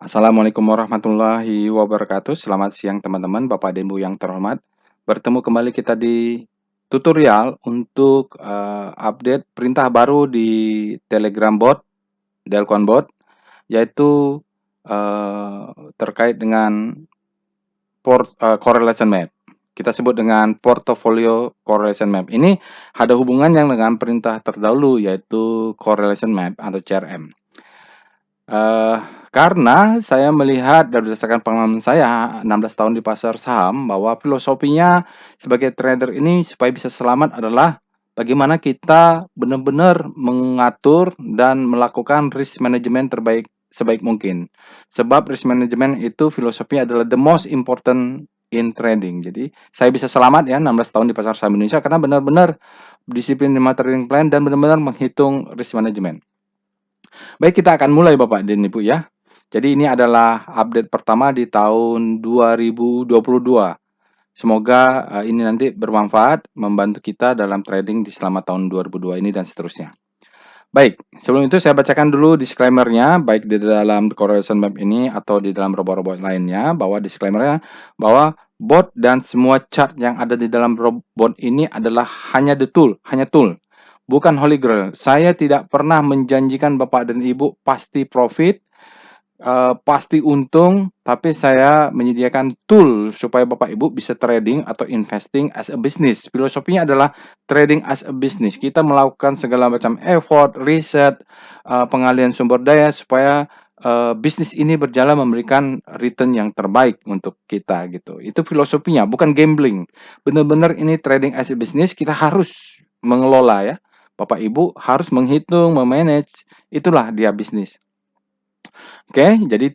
Assalamualaikum warahmatullahi wabarakatuh. Selamat siang teman-teman, Bapak dan Ibu yang terhormat. Bertemu kembali kita di tutorial untuk update perintah baru di Telegram bot, Delcon bot, yaitu terkait dengan correlation map. Kita sebut dengan portfolio correlation map. Ini ada hubungannya dengan perintah terdahulu yaitu correlation map atau CRM. Karena saya melihat dan berdasarkan pengalaman saya 16 tahun di pasar saham bahwa filosofinya sebagai trader ini supaya bisa selamat adalah bagaimana kita benar-benar mengatur dan melakukan risk management terbaik sebaik mungkin. Sebab risk management itu filosofinya adalah the most important in trading. Jadi saya bisa selamat ya 16 tahun di pasar saham Indonesia karena benar-benar disiplin di trading plan dan benar-benar menghitung risk management. Baik, kita akan mulai Bapak dan Ibu ya. Jadi ini adalah update pertama di tahun 2022. Semoga ini nanti bermanfaat, membantu kita dalam trading di selama tahun 2002 ini dan seterusnya. Baik, sebelum itu saya bacakan dulu disclaimer-nya, baik di dalam correlation map ini atau di dalam robot-robot lainnya, bahwa disclaimer-nya bahwa bot dan semua chart yang ada di dalam robot ini adalah hanya tool, bukan holy grail. Saya tidak pernah menjanjikan Bapak dan Ibu pasti profit, pasti untung, tapi saya menyediakan tool supaya Bapak Ibu bisa trading atau investing as a business. Filosofinya adalah trading as a business. Kita melakukan segala macam effort, riset, pengalihan sumber daya supaya bisnis ini berjalan memberikan return yang terbaik untuk kita gitu. Itu filosofinya, bukan gambling. Benar-benar ini trading as a business, kita harus mengelola ya. Bapak Ibu harus menghitung, memanage, itulah dia bisnis. Oke, jadi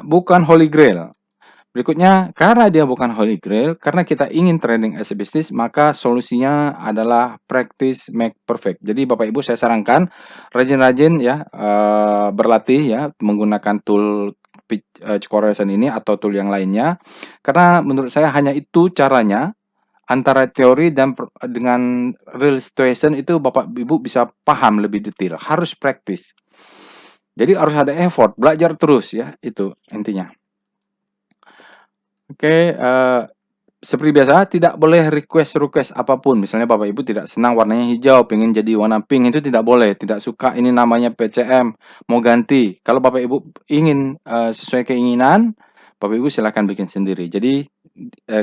bukan holy grail. Berikutnya, karena dia bukan holy grail, karena kita ingin trading as a business, maka solusinya adalah practice make perfect. Jadi Bapak Ibu saya sarankan rajin-rajin ya berlatih ya menggunakan tool correlation ini atau tool yang lainnya. Karena menurut saya hanya itu caranya antara teori dan dengan real situation itu Bapak Ibu bisa paham lebih detail. Harus practice. Jadi harus ada effort, belajar terus ya, itu intinya. Oke, seperti biasa tidak boleh request apapun. Misalnya Bapak Ibu tidak senang warnanya hijau, pengen jadi warna pink, itu tidak boleh. Tidak suka ini namanya PCM, mau ganti. Kalau Bapak Ibu ingin sesuai keinginan, Bapak Ibu silahkan bikin sendiri. Jadi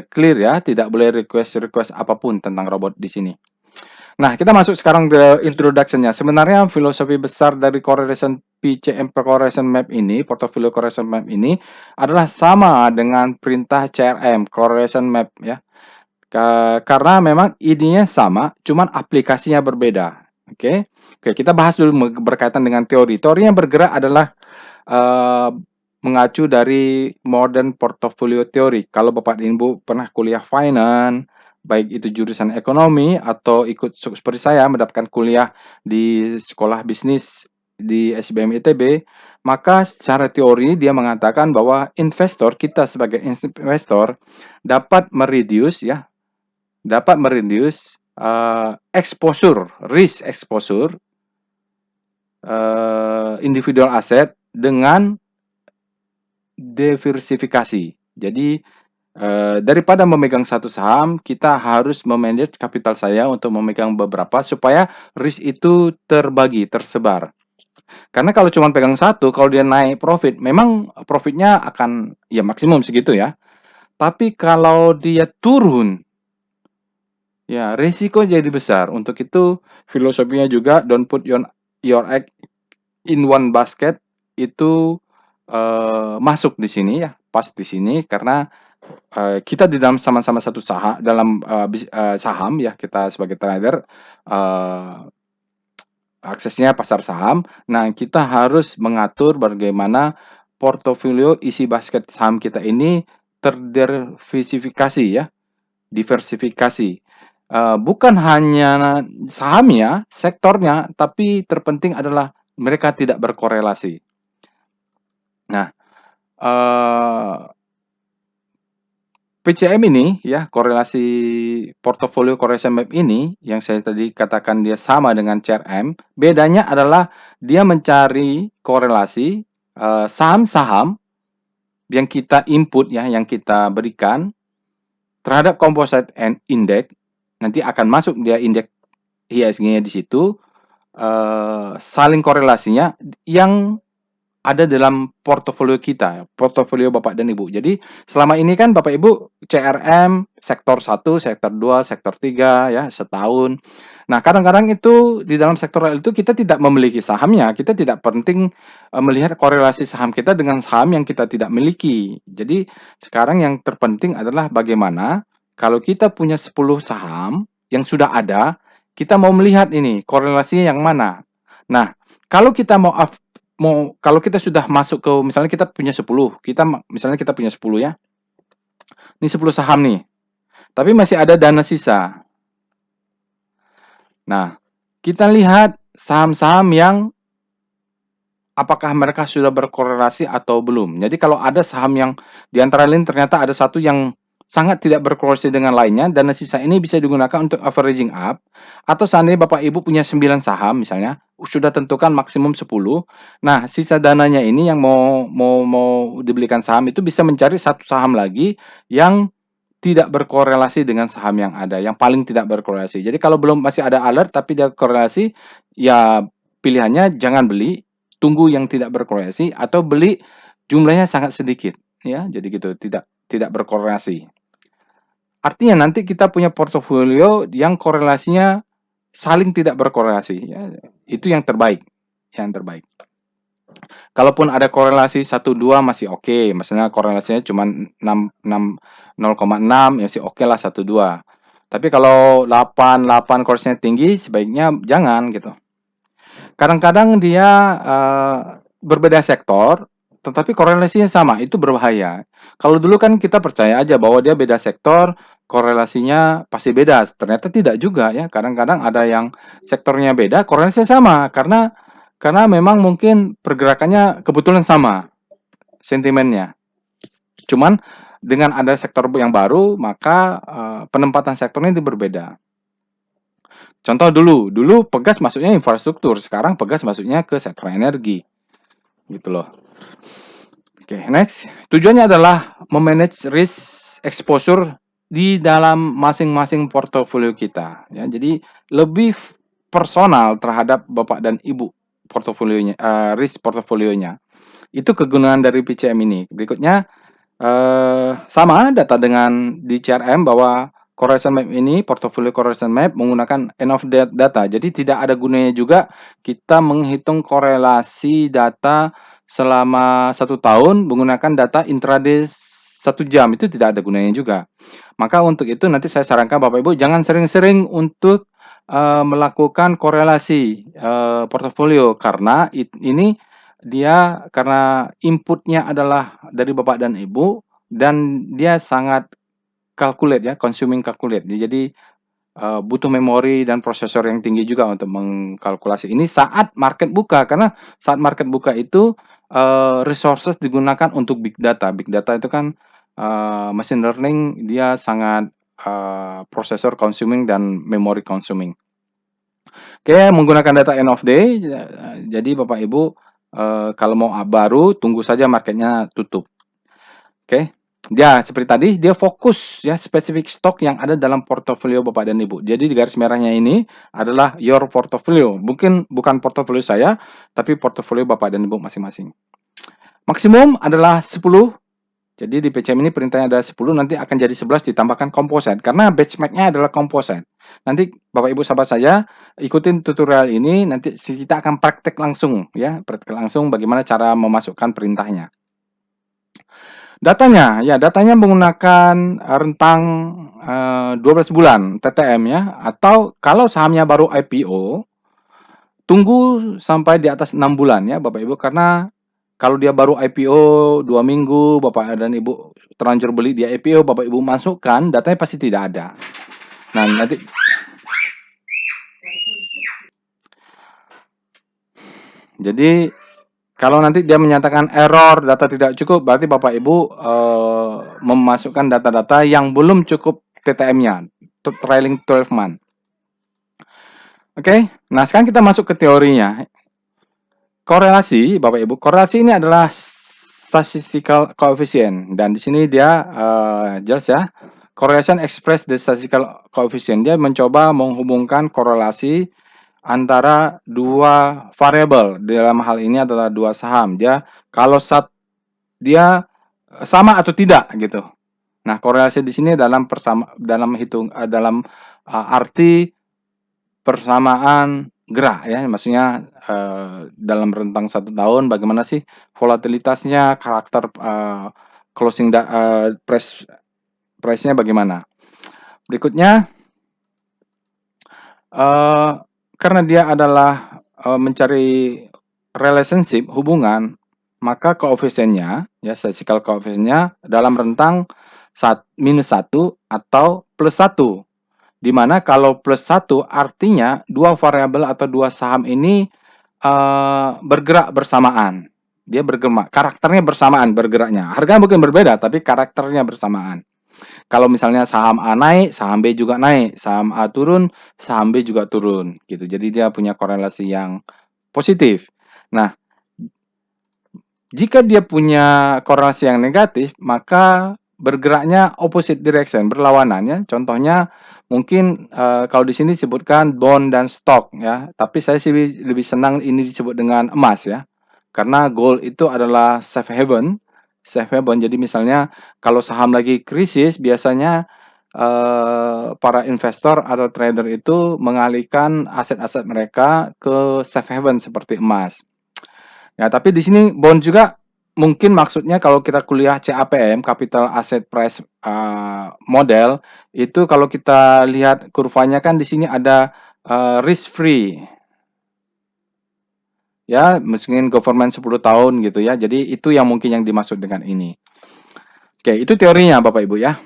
clear ya, tidak boleh request apapun tentang robot di sini. Nah, kita masuk sekarang ke introduction-nya. Sebenarnya filosofi besar dari correlation PCM correlation map ini, portfolio correlation map ini adalah sama dengan perintah CRM, correlation map ya. Karena memang idenya sama, cuman aplikasinya berbeda. Oke. Oke, kita bahas dulu berkaitan dengan teori. Teori yang bergerak adalah mengacu dari modern portfolio theory. Kalau Bapak dan Ibu pernah kuliah finance, baik itu jurusan ekonomi atau ikut seperti saya mendapatkan kuliah di sekolah bisnis di SBM ITB, maka secara teori dia mengatakan bahwa kita sebagai investor dapat mereduce risk exposure individual aset dengan diversifikasi. Jadi daripada memegang satu saham, kita harus memanage kapital saya untuk memegang beberapa supaya risk itu terbagi, tersebar. Karena kalau cuma pegang satu, kalau dia naik profit, memang profitnya akan ya maksimum segitu ya. Tapi kalau dia turun, ya risiko jadi besar. Untuk itu filosofinya juga don't put your egg in one basket itu masuk di sini ya, pas di sini karena kita di dalam sama-sama satu saham ya, kita sebagai trader aksesnya pasar saham. Nah, kita harus mengatur bagaimana portofolio isi basket saham kita ini terdiversifikasi ya, diversifikasi. Bukan hanya sahamnya, sektornya, tapi terpenting adalah mereka tidak berkorelasi. Nah, PCM ini ya, korelasi portfolio correlation map ini yang saya tadi katakan dia sama dengan CRM, bedanya adalah dia mencari korelasi saham-saham yang kita input ya, yang kita berikan terhadap composite and index, nanti akan masuk dia indeks IHSG-nya di situ, saling korelasinya yang ada dalam portofolio kita, portofolio Bapak dan Ibu. Jadi selama ini kan Bapak Ibu CRM sektor 1, sektor 2, sektor 3 ya, setahun. Nah, kadang-kadang itu di dalam sektor real itu kita tidak memiliki sahamnya, kita tidak penting melihat korelasi saham kita dengan saham yang kita tidak miliki. Jadi sekarang yang terpenting adalah bagaimana kalau kita punya 10 saham yang sudah ada, kita mau melihat ini korelasinya yang mana. Nah, kalau kita kalau kita sudah masuk ke misalnya kita punya 10, misalnya kita punya 10 ya. Ini 10 saham nih. Tapi masih ada dana sisa. Nah, kita lihat saham-saham yang apakah mereka sudah berkorelasi atau belum. Jadi kalau ada saham yang di antara lain ternyata ada satu yang sangat tidak berkorelasi dengan lainnya, dana sisa ini bisa digunakan untuk averaging up, atau seandainya Bapak Ibu punya 9 saham misalnya, sudah tentukan maksimum 10. Nah, sisa dananya ini yang mau dibelikan saham itu bisa mencari satu saham lagi yang tidak berkorelasi dengan saham yang ada, yang paling tidak berkorelasi. Jadi kalau belum masih ada alert tapi dia korelasi, ya pilihannya jangan beli, tunggu yang tidak berkorelasi atau beli jumlahnya sangat sedikit, ya. Jadi gitu, tidak berkorelasi. Artinya nanti kita punya portofolio yang korelasinya saling tidak berkorelasi, ya. Itu yang terbaik, yang terbaik. Kalaupun ada korelasi 1, 2 masih oke, misalnya korelasinya cuma 0,6 ya sih oke lah 1, 2. Tapi kalau 8 korelasinya tinggi sebaiknya jangan gitu. Kadang-kadang dia berbeda sektor, tetapi korelasinya sama, itu berbahaya. Kalau dulu kan kita percaya aja bahwa dia beda sektor, korelasinya pasti beda. Ternyata tidak juga ya. Kadang-kadang ada yang sektornya beda, korelasinya sama karena memang mungkin pergerakannya kebetulan sama sentimennya. Cuman dengan ada sektor yang baru, maka penempatan sektornya itu berbeda. Contoh dulu Pegas masuknya infrastruktur, sekarang Pegas masuknya ke sektor energi. Gitu loh. Oke, next. Tujuannya adalah memanage risk exposure di dalam masing-masing portofolio kita. Ya, jadi lebih personal terhadap Bapak dan Ibu portofolionya, risk portofolionya. Itu kegunaan dari PCM ini. Berikutnya, sama data dengan di CRM bahwa correlation map ini, portfolio correlation map menggunakan end of data. Jadi tidak ada gunanya juga kita menghitung korelasi data selama 1 tahun menggunakan data intraday 1 jam. Itu tidak ada gunanya juga. Maka untuk itu nanti saya sarankan Bapak Ibu jangan sering-sering untuk melakukan korelasi portofolio karena ini dia karena inputnya adalah dari Bapak dan Ibu dan dia sangat calculate ya, consuming calculate. Jadi butuh memori dan prosesor yang tinggi juga untuk mengkalkulasi ini saat market buka karena saat market buka itu resources digunakan untuk big data. Big data itu kan machine learning dia sangat prosesor consuming dan memory consuming. Oke, menggunakan data end of day. Jadi Bapak Ibu kalau mau baru tunggu saja marketnya tutup. Oke. Dia seperti tadi dia fokus ya spesifik stok yang ada dalam portofolio Bapak dan Ibu. Jadi di garis merahnya ini adalah your portfolio. Mungkin bukan portofolio saya, tapi portofolio Bapak dan Ibu masing-masing. Maksimum adalah 10. Jadi di PCM ini perintahnya ada 10, nanti akan jadi 11 ditambahkan composite. Karena benchmark-nya adalah composite. Nanti Bapak Ibu sahabat saya, ikutin tutorial ini, nanti kita akan praktek langsung ya, praktek langsung bagaimana cara memasukkan perintahnya. Datanya menggunakan rentang 12 bulan TTM ya, atau kalau sahamnya baru IPO, tunggu sampai di atas 6 bulan ya Bapak Ibu, karena kalau dia baru IPO 2 minggu, Bapak dan Ibu terlanjur beli di IPO, Bapak Ibu masukkan, datanya pasti tidak ada. Nah, nanti jadi kalau nanti dia menyatakan error, data tidak cukup, berarti Bapak Ibu memasukkan data-data yang belum cukup TTM-nya, trailing 12 month. Oke, nah sekarang kita masuk ke teorinya. Korelasi, Bapak Ibu, korelasi ini adalah statistical coefficient, dan di sini dia jelas ya. Correlation express the statistical coefficient. Dia mencoba menghubungkan korelasi antara dua variabel. Dalam hal ini adalah dua saham. Dia kalau dia sama atau tidak gitu. Nah, korelasi di sini dalam arti persamaan gerak ya, maksudnya dalam rentang 1 tahun bagaimana sih volatilitasnya, karakter closing price-nya bagaimana. Berikutnya, karena dia adalah mencari relationship, hubungan, maka koefisiennya, ya statistical coefficientnya dalam rentang -1 atau +1. Di mana kalau +1 artinya dua variabel atau dua saham ini bergerak bersamaan. Dia bergerak, karakternya bersamaan bergeraknya. Harganya mungkin berbeda, tapi karakternya bersamaan. Kalau misalnya saham A naik, saham B juga naik. Saham A turun, saham B juga turun. Gitu. Jadi dia punya korelasi yang positif. Nah, jika dia punya korelasi yang negatif, maka bergeraknya opposite direction, berlawanan ya. Contohnya mungkin kalau di sini disebutkan bond dan stock ya, tapi saya sih lebih senang ini disebut dengan emas ya. Karena gold itu adalah safe haven. Safe haven. Jadi misalnya kalau saham lagi krisis, biasanya para investor atau trader itu mengalihkan aset-aset mereka ke safe haven seperti emas. Ya, tapi di sini bond juga mungkin maksudnya kalau kita kuliah CAPM, Capital Asset Price Model, itu kalau kita lihat kurvanya kan di sini ada risk free. Ya, mungkin government 10 tahun gitu ya. Jadi itu yang mungkin yang dimaksud dengan ini. Oke, itu teorinya Bapak Ibu ya.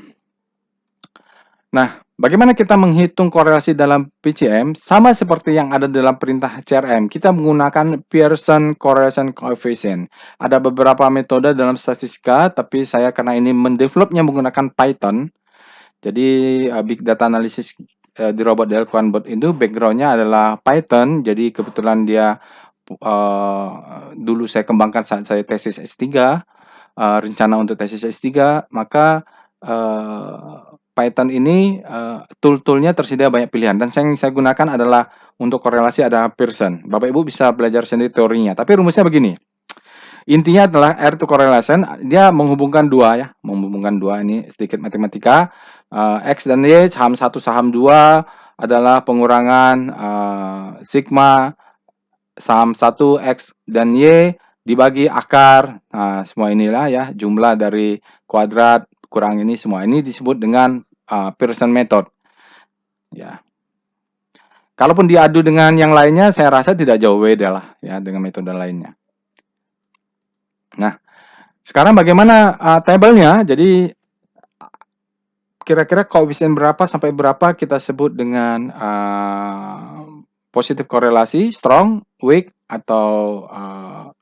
Nah, bagaimana kita menghitung korelasi dalam PCM? Sama seperti yang ada dalam perintah CRM, kita menggunakan Pearson Correlation Coefficient. Ada beberapa metode dalam statistika, tapi saya karena ini mendevelopnya menggunakan Python, jadi Big Data Analysis di robot dilakukan bot itu backgroundnya adalah Python, jadi kebetulan dia dulu saya kembangkan saat saya tesis S3, rencana untuk tesis S3, maka Python ini tool-toolnya tersedia banyak pilihan, dan yang saya gunakan adalah untuk korelasi ada Pearson. Bapak Ibu bisa belajar sendiri teorinya, tapi rumusnya begini. Intinya adalah R to correlation, dia menghubungkan dua ini sedikit matematika. X dan Y, saham 1, saham 2 adalah pengurangan sigma saham 1, X dan Y dibagi akar. Nah, semua inilah ya jumlah dari kuadrat kurang ini, semua ini disebut dengan Pearson method. Ya. Kalaupun diadu dengan yang lainnya, saya rasa tidak jauh beda lah ya dengan metode lainnya. Nah, sekarang bagaimana tabelnya? Jadi kira-kira koefisien berapa sampai berapa kita sebut dengan positif korelasi, strong, weak, atau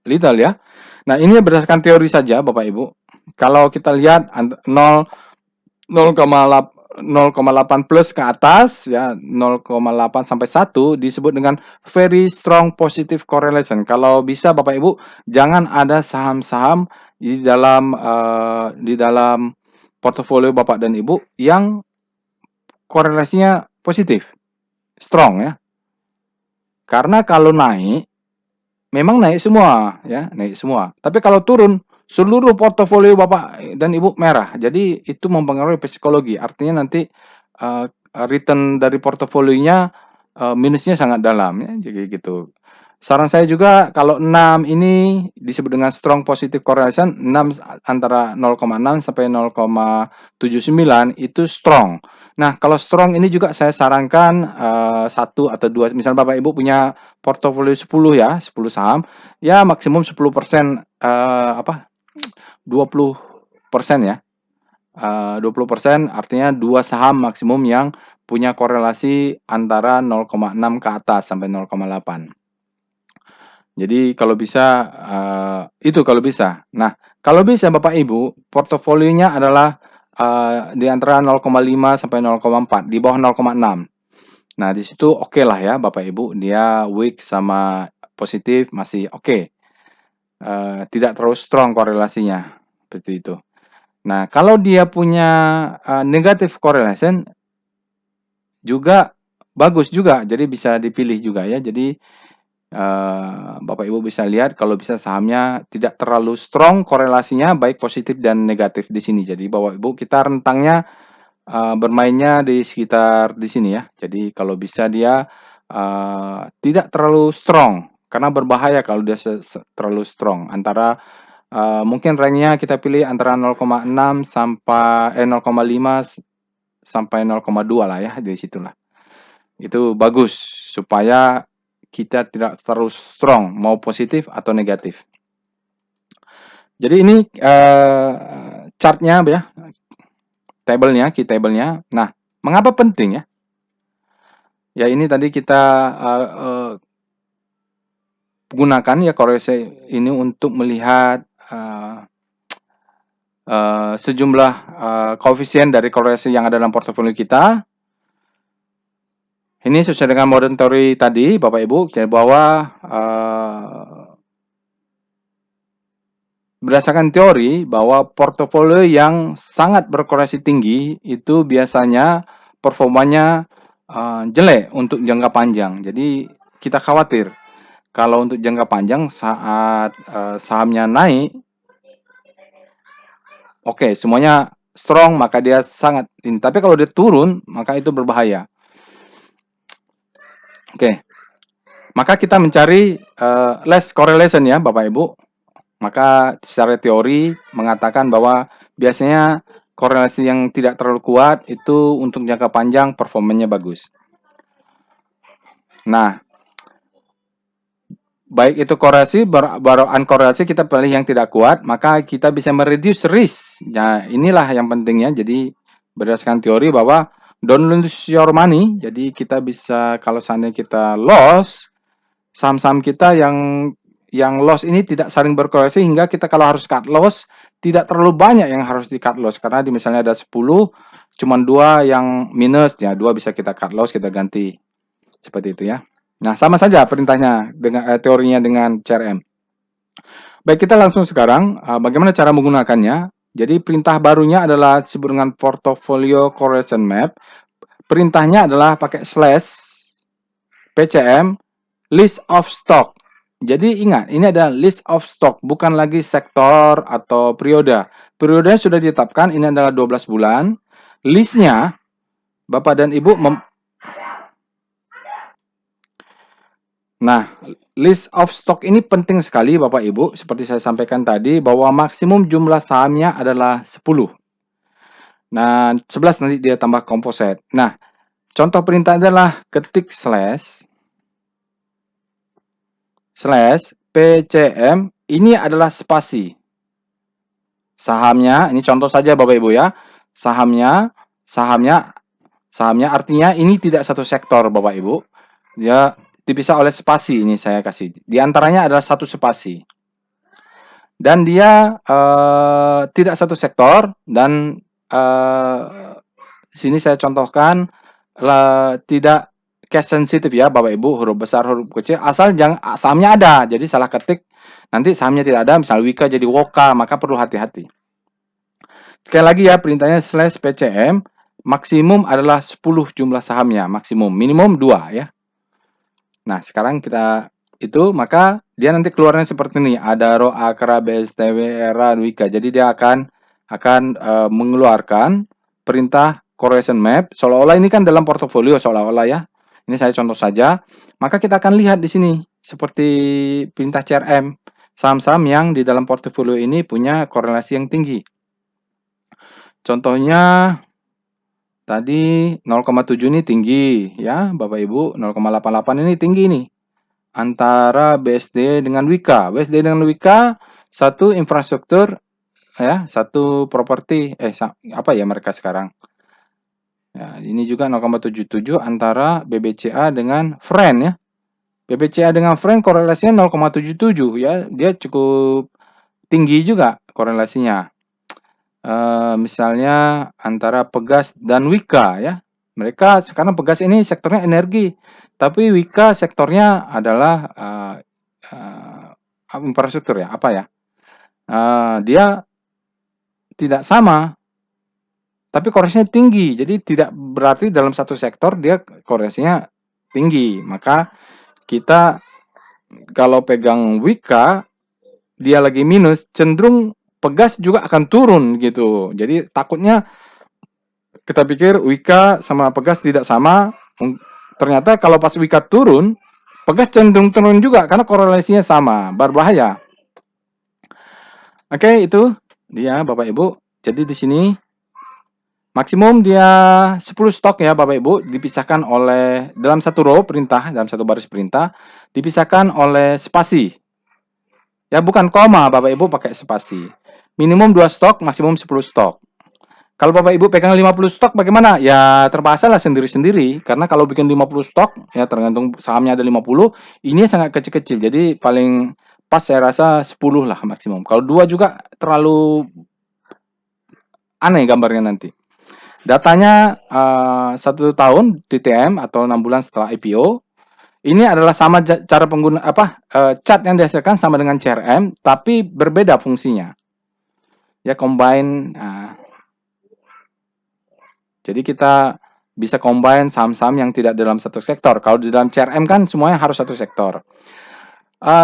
little ya. Nah, ini berdasarkan teori saja Bapak Ibu. Kalau kita lihat 0,8 plus ke atas ya, 0,8 sampai 1 disebut dengan very strong positive correlation. Kalau bisa Bapak Ibu jangan ada saham-saham di dalam portofolio Bapak dan Ibu yang korelasinya positif, strong ya. Karena kalau naik memang naik semua ya, naik semua. Tapi kalau turun seluruh portofolio Bapak dan Ibu merah. Jadi itu mempengaruhi psikologi. Artinya nanti return dari portofolionya minusnya sangat dalam ya, jadi gitu. Saran saya juga kalau 6 ini disebut dengan strong positive correlation, 6 antara 0,6 sampai 0,79 itu strong. Nah, kalau strong ini juga saya sarankan 1 atau 2, misal Bapak Ibu punya portofolio 10 ya, 10 saham, ya maksimum 10% 20% ya. 20% artinya 2 saham maksimum yang punya korelasi antara 0,6 ke atas sampai 0,8. Jadi kalau bisa itu kalau bisa. Nah, kalau bisa Bapak Ibu, portofolionya adalah di antara 0,5 sampai 0,4, di bawah 0,6. Nah, di situ oke lah ya Bapak Ibu, dia weak sama positif masih oke. tidak terlalu strong korelasinya, seperti itu. Nah, kalau dia punya negative correlation juga bagus juga, jadi bisa dipilih juga ya. Jadi Bapak Ibu bisa lihat kalau bisa sahamnya tidak terlalu strong korelasinya baik positif dan negatif di sini. Jadi Bapak Ibu kita rentangnya bermainnya di sekitar di sini ya. Jadi kalau bisa dia tidak terlalu strong karena berbahaya kalau dia terlalu strong. Antara mungkin range-nya kita pilih antara 0,6 sampai 0,5 sampai 0,2 lah ya, di situlah. Itu bagus supaya kita tidak terlalu strong mau positif atau negatif. Jadi ini chartnya ya, tabelnya, key tabelnya. Nah, mengapa penting ya? Ya ini tadi kita gunakan ya korelasi ini untuk melihat sejumlah koefisien dari korelasi yang ada dalam portofolio kita. Ini sesuai dengan modern theory tadi, Bapak Ibu, bahwa berdasarkan teori bahwa portofolio yang sangat berkorelasi tinggi itu biasanya performanya jelek untuk jangka panjang. Jadi kita khawatir kalau untuk jangka panjang saat sahamnya naik, oke, semuanya strong maka dia sangat ini. Tapi kalau dia turun maka itu berbahaya. Oke, maka kita mencari less correlation ya Bapak Ibu. Maka secara teori mengatakan bahwa biasanya korelasi yang tidak terlalu kuat itu untuk jangka panjang performanya bagus. Nah, baik itu korelasi baru unkorelasi kita pilih yang tidak kuat, maka kita bisa mereduce risk. Nah, inilah yang pentingnya. Jadi berdasarkan teori bahwa don't lose your money. Jadi kita bisa kalau seandainya kita loss, saham-saham kita yang loss ini tidak saling berkorelasi hingga kita kalau harus cut loss tidak terlalu banyak yang harus di cut loss karena di misalnya ada 10 cuman 2 yang minus ya 2 bisa kita cut loss kita ganti seperti itu ya. Nah, sama saja perintahnya dengan teorinya dengan CRM. Baik, kita langsung sekarang bagaimana cara menggunakannya. Jadi perintah barunya adalah disebut dengan portfolio correlation map. Perintahnya adalah pakai slash PCM list of stock. Jadi ingat, ini adalah list of stock, bukan lagi sektor atau periode. Periodenya sudah ditetapkan, ini adalah 12 bulan. Listnya, Bapak dan Ibu, nah, list of stock ini penting sekali Bapak Ibu. Seperti saya sampaikan tadi, bahwa maksimum jumlah sahamnya adalah 10. Nah, 11 nanti dia tambah komposit. Nah, contoh perintah adalah ketik slash PCM, ini adalah spasi. Sahamnya, ini contoh saja Bapak Ibu ya. Sahamnya artinya ini tidak satu sektor Bapak Ibu. Dia dipisah oleh spasi, ini saya kasih. Di antaranya adalah satu spasi. Dan dia tidak satu sektor dan sini saya contohkan tidak cash sensitif ya Bapak Ibu, huruf besar huruf kecil, asal jangan sahamnya ada. Jadi salah ketik nanti sahamnya tidak ada, misal Wika jadi Woka, maka perlu hati-hati. Sekali lagi ya, perintahnya slash PCM, maksimum adalah 10 jumlah sahamnya, maksimum, minimum 2 ya. Nah, sekarang kita itu, maka dia nanti keluarnya seperti ini, ada Ro, Akra, BSTW, Era, Wika. Jadi dia akan mengeluarkan perintah correlation map, seolah-olah ini kan dalam portofolio, seolah-olah ya. Ini saya contoh saja. Maka kita akan lihat di sini seperti perintah CRM, saham-saham yang di dalam portofolio ini punya korelasi yang tinggi. Contohnya tadi 0,7 ini tinggi ya, Bapak Ibu, 0,88 ini tinggi nih. Antara BSD dengan Wika. BSD dengan Wika satu infrastruktur ya, satu properti apa ya mereka sekarang. Ya, ini juga 0,77 antara BBCA dengan Friend ya. BBCA dengan Friend korelasinya 0,77 ya, dia cukup tinggi juga korelasinya. Misalnya antara Pegas dan Wika ya. Mereka sekarang Pegas ini sektornya energi, tapi Wika sektornya adalah infrastruktur ya, apa ya, dia tidak sama, tapi koreksinya tinggi. Jadi tidak berarti dalam satu sektor dia koreksinya tinggi. Maka kita kalau pegang Wika, dia lagi minus, cenderung Pegas juga akan turun gitu. Jadi takutnya kita pikir Wika sama Pegas tidak sama, ternyata kalau pas Wika turun, Pegas cenderung turun juga karena korelasinya sama, berbahaya. Oke, itu dia Bapak Ibu. Jadi di sini maksimum dia 10 stok ya Bapak Ibu, dipisahkan oleh dalam satu row perintah, dalam satu baris perintah, dipisahkan oleh spasi. Ya bukan koma Bapak Ibu pakai spasi. Minimum 2 stok, maksimum 10 stok. Kalau Bapak Ibu pegang 50 stok bagaimana? Ya terpaksa lah sendiri-sendiri. Karena kalau bikin 50 stok, ya tergantung sahamnya ada 50, ini sangat kecil-kecil. Jadi paling pas saya rasa 10 lah maksimum. Kalau 2 juga terlalu aneh gambarnya nanti. Datanya 1 tahun DTM atau 6 bulan setelah IPO. Ini adalah sama cara pengguna chart yang dihasilkan sama dengan CRM, tapi berbeda fungsinya. Ya combine. Jadi kita bisa combine saham-saham yang tidak dalam satu sektor. Kalau di dalam CRM kan semuanya harus satu sektor.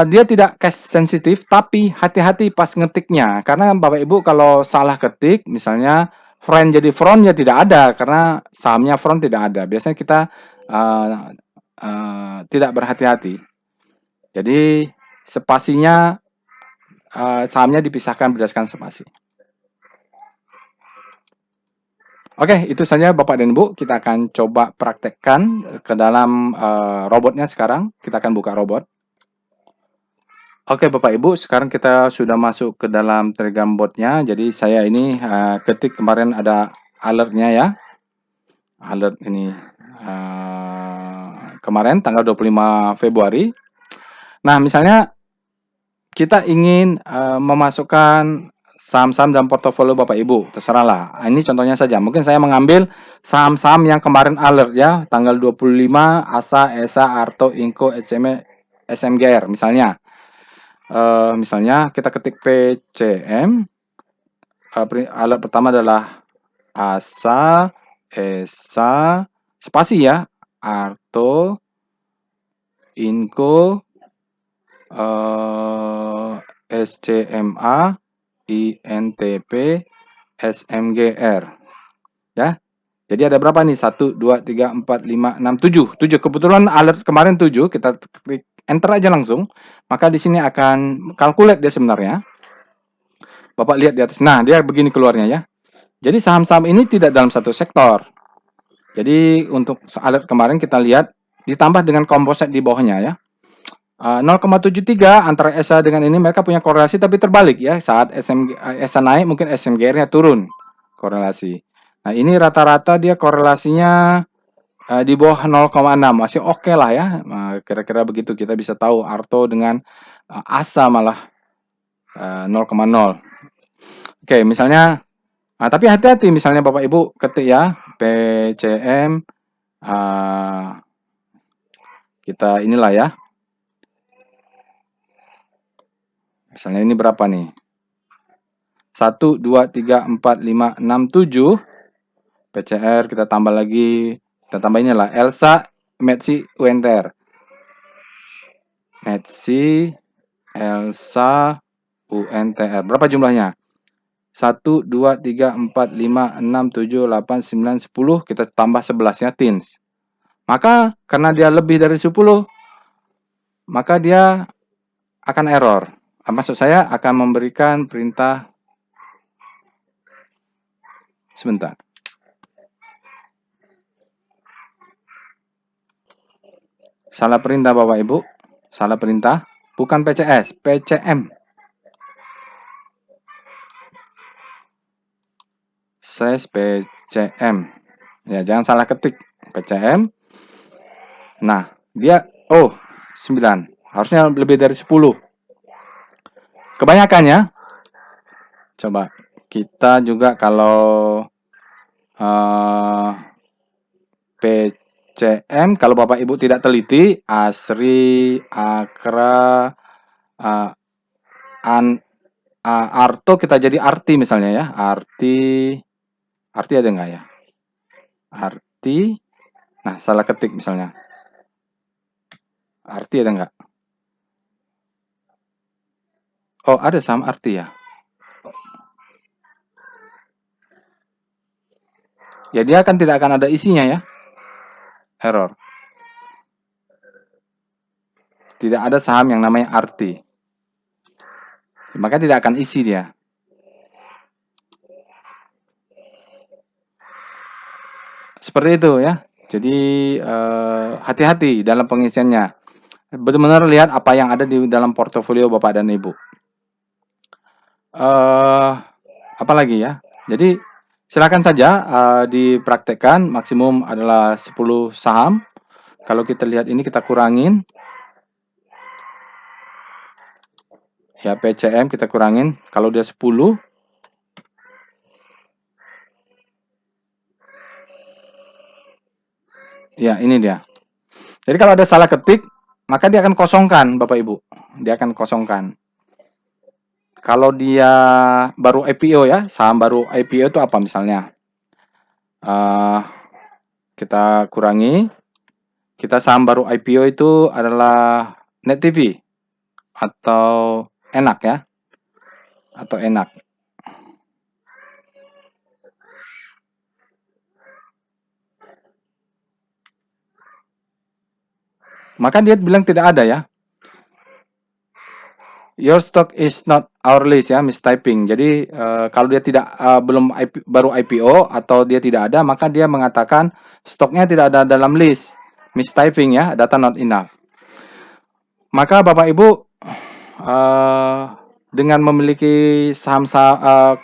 Dia tidak cash sensitif, tapi hati-hati pas ngetiknya. Karena Bapak Ibu kalau salah ketik, misalnya friend jadi front ya tidak ada, karena sahamnya front tidak ada. Biasanya kita tidak berhati-hati. Jadi spasinya sahamnya dipisahkan berdasarkan spasi. Oke, itu saja Bapak dan Ibu. Kita akan coba praktekkan ke dalam robotnya sekarang. Kita akan buka robot. Oke Bapak Ibu, sekarang kita sudah masuk ke dalam Telegram botnya. Jadi saya ini ketik kemarin ada alertnya ya. Alert ini kemarin tanggal 25 Februari. Nah, misalnya kita ingin memasukkan saham-saham dalam portofolio Bapak Ibu, terserahlah. Ini contohnya saja. Mungkin saya mengambil saham-saham yang kemarin alert ya, tanggal 25 ASA, ESA, Arto, Inco, SCM, SMGR misalnya. Misalnya kita ketik PCM. Alert pertama adalah ASA, ESA, spasi ya, Arto, Inco, SCMA, INTP, SMGR. Ya. Jadi ada berapa nih? 1, 2, 3, 4, 5, 6, 7. 7. Kebetulan alert kemarin 7. Kita klik enter aja langsung. Maka di sini akan calculate dia sebenarnya. Bapak lihat di atas. Nah, dia begini keluarnya ya. Jadi saham-saham ini tidak dalam satu sektor. Jadi untuk alert kemarin kita lihat ditambah dengan komposit di bawahnya ya. 0,73 antara ESA dengan ini mereka punya korelasi tapi terbalik ya. Saat ESA naik mungkin SMGR-nya turun korelasi. Nah, ini rata-rata dia korelasinya di bawah 0,6, masih oke lah ya. Kira-kira begitu kita bisa tahu Arto dengan ASA malah 0,0. Oke, misalnya tapi hati-hati misalnya Bapak Ibu ketik ya PCM kita inilah ya. Misalnya ini berapa nih? 1, 2, 3, 4, 5, 6, 7. PCR kita tambah lagi. Kita tambah inilah. Elsa, Metsi, UNTR. Metsi, Elsa, UNTR. Berapa jumlahnya? 1, 2, 3, 4, 5, 6, 7, 8, 9, 10. Kita tambah 11-nya Teens. Maka karena dia lebih dari 10, maka dia akan error. Maksud saya akan memberikan perintah sebentar. Salah perintah Bapak Ibu. Salah perintah. Bukan PCS, PCM. Slash PCM. Ya, jangan salah ketik. PCM. Nah, dia 9. Harusnya lebih dari 10. Kebanyakannya. Coba kita juga kalau PCM kalau Bapak Ibu tidak teliti, Asri, Akra, Arto kita jadi arti misalnya ya. Arti ada nggak ya? Arti. Nah, salah ketik misalnya. Arti ada nggak? Oh, ada sama arti ya. Ya, dia kan tidak akan ada isinya ya. Error. Tidak ada saham yang namanya arti. Maka tidak akan isi dia. Seperti itu ya. Jadi hati-hati dalam pengisiannya. Benar-benar lihat apa yang ada di dalam portofolio Bapak dan Ibu. Apalagi ya. Jadi silakan saja dipraktekkan, maksimum adalah 10 saham. Kalau kita lihat ini kita kurangin. Ya, PCM kita kurangin. Kalau dia 10, ya ini dia. Jadi kalau ada salah ketik, maka dia akan kosongkan Bapak Ibu. Dia akan kosongkan. Kalau dia baru IPO ya, saham baru IPO itu apa misalnya? Kita kurangi. Kita saham baru IPO itu adalah Net TV atau Enak ya, atau Enak. Maka dia bilang tidak ada ya. Your stock is not our list ya, mistyping. Jadi kalau dia tidak baru IPO atau dia tidak ada, maka dia mengatakan stoknya tidak ada dalam list. Mistyping ya, data not enough. Maka Bapak Ibu dengan memiliki saham-saham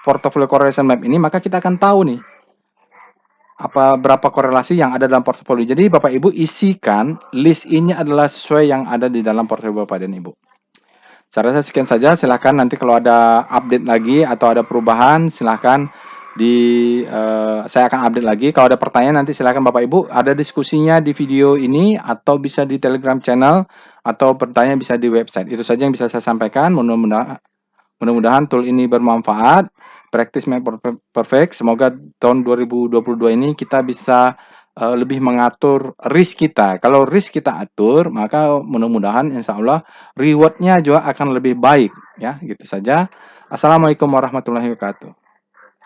portfolio correlation map ini, maka kita akan tahu nih berapa korelasi yang ada dalam portfolio. Jadi Bapak Ibu isikan list ini adalah sesuai yang ada di dalam portfolio Bapak dan Ibu. Saya rasa sekian saja. Silahkan nanti kalau ada update lagi atau ada perubahan, silahkan saya akan update lagi. Kalau ada pertanyaan nanti silahkan Bapak Ibu ada diskusinya di video ini atau bisa di Telegram channel atau pertanyaan bisa di website. Itu saja yang bisa saya sampaikan. Mudah-mudahan tool ini bermanfaat. Practice make perfect. Semoga tahun 2022 ini kita bisa lebih mengatur risk kita. Kalau risk kita atur, maka mudah-mudahan insya Allah rewardnya juga akan lebih baik. Ya, gitu saja. Assalamualaikum warahmatullahi wabarakatuh.